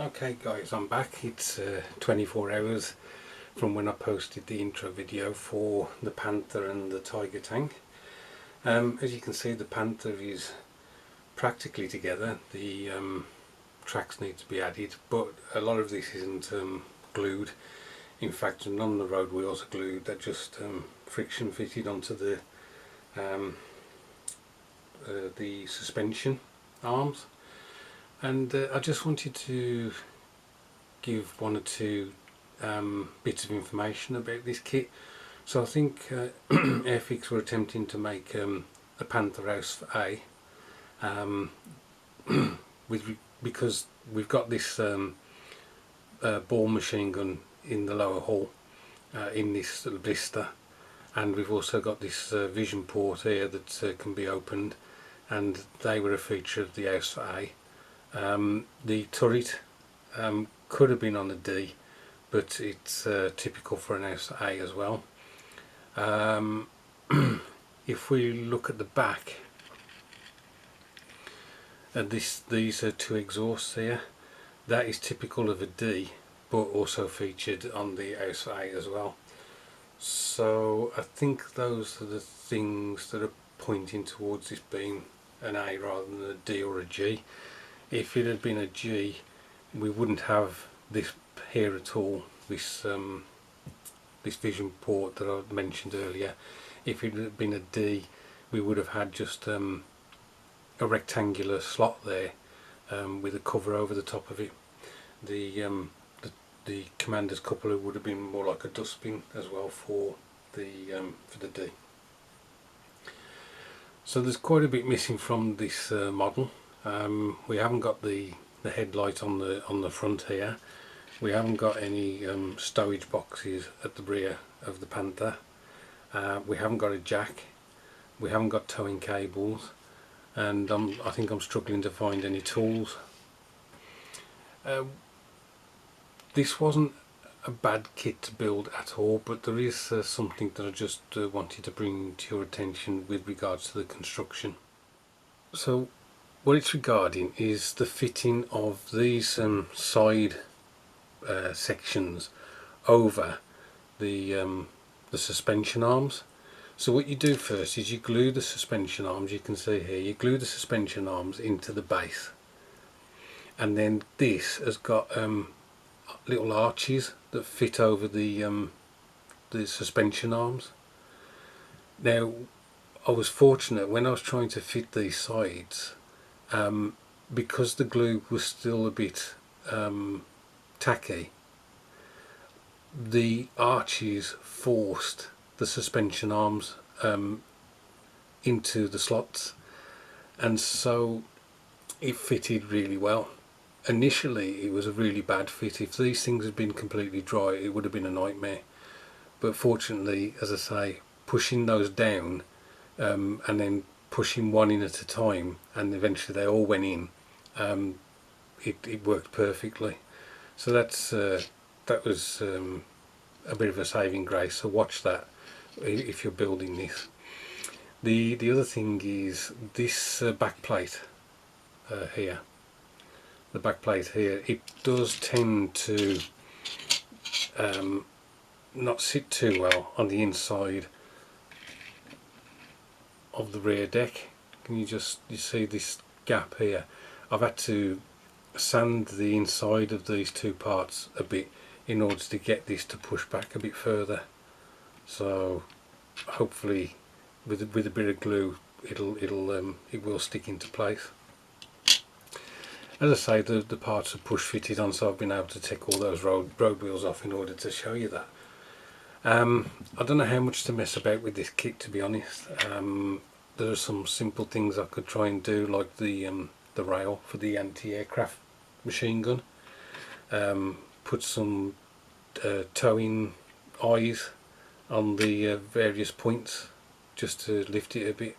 Okay guys, I'm back. It's 24 hours from when I posted the intro video for the Panther and the Tiger tank. As you can see, the Panther is practically together. The tracks need to be added, but a lot of this isn't glued. In fact, none of the road wheels are glued. They're just friction fitted onto the suspension arms. And I just wanted to give one or two bits of information about this kit. So I think Airfix were attempting to make a Panther house for A, because we've got this ball machine gun in the lower hull in this little blister, and we've also got this vision port here that can be opened, and they were a feature of the house for A. The turret could have been on a D, but it's typical for an house A as well. If we look at the back, these are two exhausts here. That is typical of a D, but also featured on the house A as well. So I think those are the things that are pointing towards this being an A rather than a D or a G. If it had been a G, we wouldn't have this here at all, this vision port that I mentioned earlier. If it had been a D, we would have had just a rectangular slot there with a cover over the top of it. The commander's coupler would have been more like a dustbin as well for the D. So there's quite a bit missing from this model. We haven't got the headlight on the front here. We haven't got any stowage boxes at the rear of the Panther. We haven't got a jack. We haven't got towing cables, and I think I'm struggling to find any tools. This wasn't a bad kit to build at all, but there is something that I just wanted to bring to your attention with regards to the construction. So what it's regarding is the fitting of these side sections over the suspension arms. So what you do first is you glue the suspension arms. You can see here, you glue the suspension arms into the base, and then this has got little arches that fit over the suspension arms. Now, I was fortunate when I was trying to fit these sides, because the glue was still a bit tacky, the arches forced the suspension arms into the slots, and so it fitted really well. Initially it was a really bad fit. If these things had been completely dry, it would have been a nightmare, but fortunately, as I say, pushing those down and then pushing one in at a time, and eventually they all went in, it worked perfectly. So that was a bit of a saving grace, so watch that if you're building this. The other thing is this back plate here. The back plate here, it does tend to not sit too well on the inside of the rear deck. Can you see this gap here? I've had to sand the inside of these two parts a bit in order to get this to push back a bit further. So hopefully with a bit of glue it will stick into place. As I say, the parts are push fitted on, so I've been able to take all those road wheels off in order to show you that. I don't know how much to mess about with this kit, to be honest. There are some simple things I could try and do, like the rail for the anti-aircraft machine gun. Put some towing eyes on the various points just to lift it a bit.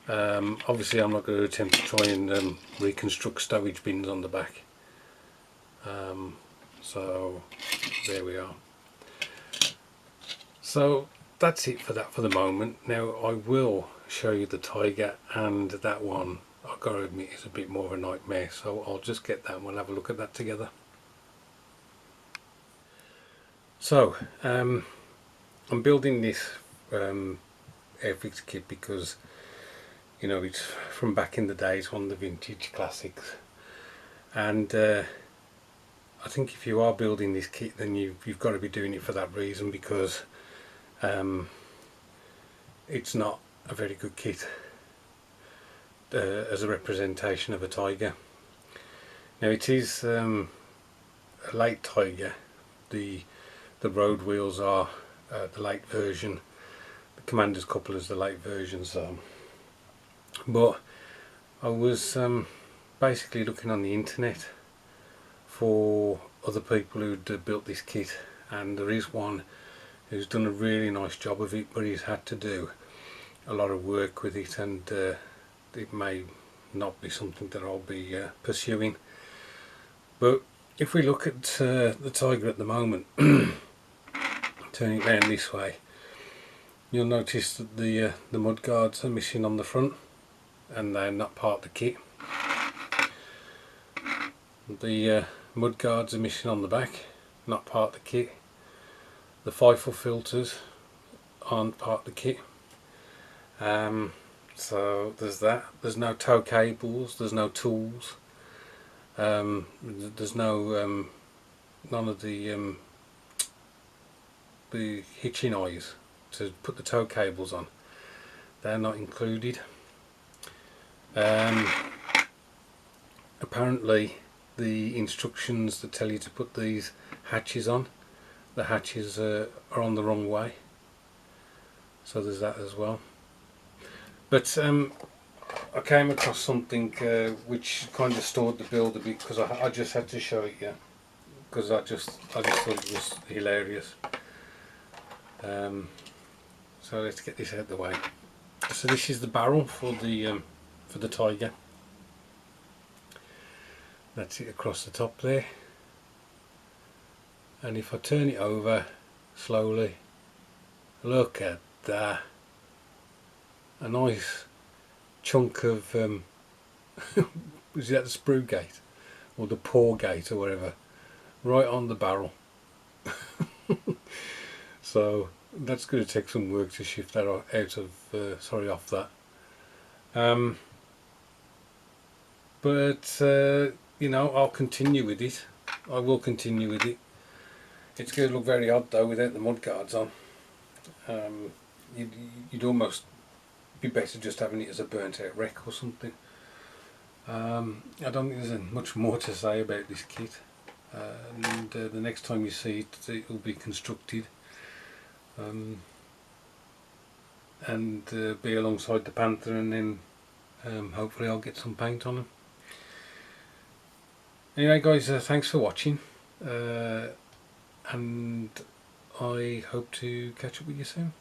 Obviously I'm not going to attempt to try and reconstruct stowage bins on the back. So there we are. So that's it for that for the moment. Now I will show you the Tiger, and that one I've got to admit is a bit more of a nightmare, so I'll just get that and we'll have a look at that together. So I'm building this Airfix kit because, you know, it's from back in the day, it's one of the vintage classics, and I think if you are building this kit, then you've got to be doing it for that reason, because it's not a very good kit as a representation of a Tiger. Now it is a late Tiger. The road wheels are the late version. The Commander's couple is the late version. So, but I was basically looking on the internet for other people who'd built this kit, and there is one who's done a really nice job of it, but he's had to do a lot of work with it, and it may not be something that I'll be pursuing. But if we look at the Tiger at the moment, turn it round this way, you'll notice that the mud guards are missing on the front, and they're not part of the kit. The mud guards are missing on the back, not part of the kit. The FIFO filters aren't part of the kit. So there's that. There's no tow cables, there's no tools, there's no none of the hitching eyes to put the tow cables on. They're not included. Apparently the instructions that tell you to put these hatches on, the hatches are on the wrong way, so there's that as well. But I came across something which kind of stored the build a bit, because I just had to show it you, because I just thought it was hilarious. So let's get this out of the way. So this is the barrel for the Tiger. That's it across the top there, and if I turn it over slowly, look at that, a nice chunk of is that the sprue gate or the paw gate or whatever, right on the barrel. So that's going to take some work to shift that out of off that. But you know, I'll continue with it. I will continue with it. It's going to look very odd though without the mud guards on. You'd almost be better just having it as a burnt out wreck or something. I don't think there's much more to say about this kit, and the next time you see it, it will be constructed and be alongside the Panther, and then hopefully I'll get some paint on them. Anyway guys, thanks for watching, and I hope to catch up with you soon.